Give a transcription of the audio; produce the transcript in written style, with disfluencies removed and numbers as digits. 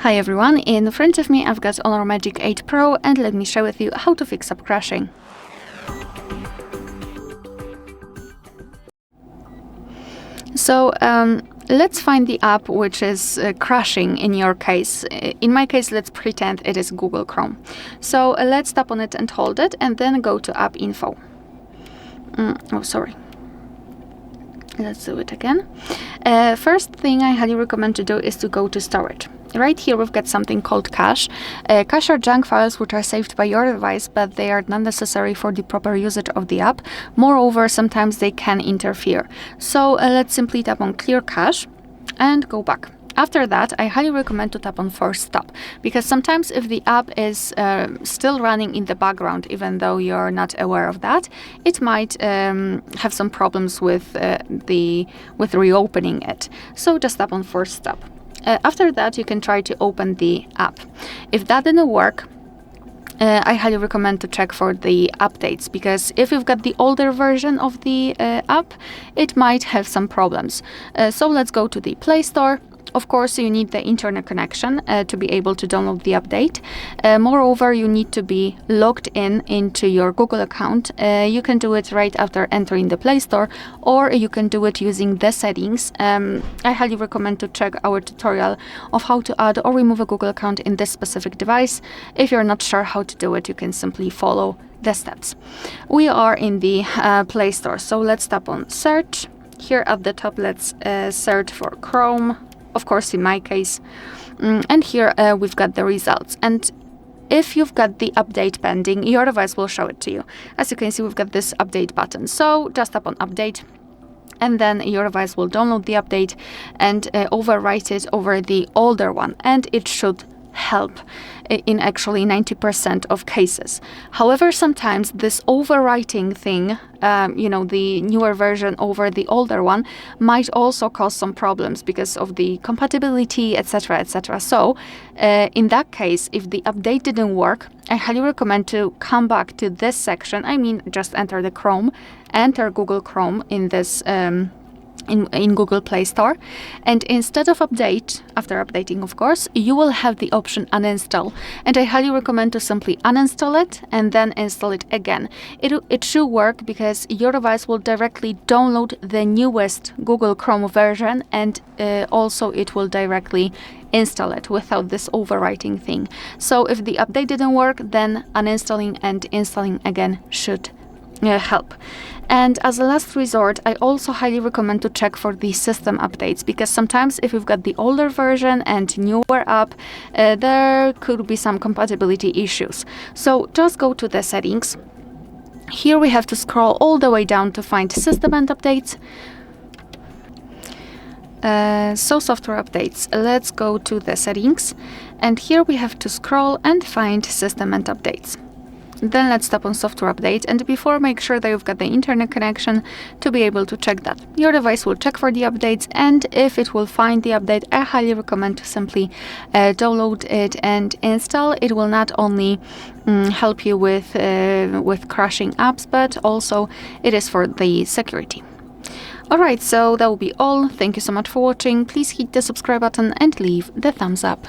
Hi everyone, in front of me I've got HONOR Magic8 Pro and let me share with you how to fix up crashing. So let's find the app which is crashing in your case. In my case, let's pretend it is Google Chrome. So let's tap on it and hold it and then go to App Info. Let's do it again. First thing I highly recommend to do is to go to storage. Right here we've got something called cache. Cache are junk files which are saved by your device, but they are not necessary for the proper usage of the app. Moreover, sometimes they can interfere. So let's simply tap on clear cache and go back. After that, I highly recommend to tap on force stop, because sometimes if the app is still running in the background, even though you're not aware of that, it might have some problems with reopening it. So just tap on force stop. After that, you can try to open the app. If that didn't work, I highly recommend to check for the updates, because if you've got the older version of the app, it might have some problems. So let's go to the Play Store. Of course, you need the internet connection to be able to download the update. Moreover, you need to be logged into your Google account. You can do it right after entering the Play Store, or you can do it using the settings. I highly recommend to check our tutorial of how to add or remove a Google account in this specific device. If you're not sure how to do it, you can simply follow the steps. We are in the Play Store, so let's tap on search. Here at the top, let's search for Chrome. Of course, in my case, and here we've got the results. And if you've got the update pending, your device will show it to you. As you can see, we've got this update button. So just tap on update, and then your device will download the update and overwrite it over the older one, and it should help in actually 90% of cases. However, sometimes this overwriting thing, the newer version over the older one, might also cause some problems because of the compatibility, etc., etc. So in that case, if the update didn't work, I highly recommend to come back to this section. I mean, just enter the Chrome, enter Google Chrome in this in Google Play Store, and instead of update, after updating of course, you will have the option uninstall, and I highly recommend to simply uninstall it and then install it again. It should work, because your device will directly download the newest Google Chrome version, and also it will directly install it without this overwriting thing. So if the update didn't work, then uninstalling and installing again should help. And as a last resort, I also highly recommend to check for the system updates, because sometimes if you've got the older version and newer app, there could be some compatibility issues. So just go to the settings. Here we have to scroll all the way down to find system and updates. So software updates, let's go to the settings, and here we have to scroll and find system and updates. Then let's tap on software update, and before, make sure that you've got the internet connection to be able to check that. Your device will check for the updates, and if it will find the update, I highly recommend to simply download it and install. It will not only help you with crashing apps, but also it is for the security. Alright, so that will be all. Thank you so much for watching. Please hit the subscribe button and leave the thumbs up.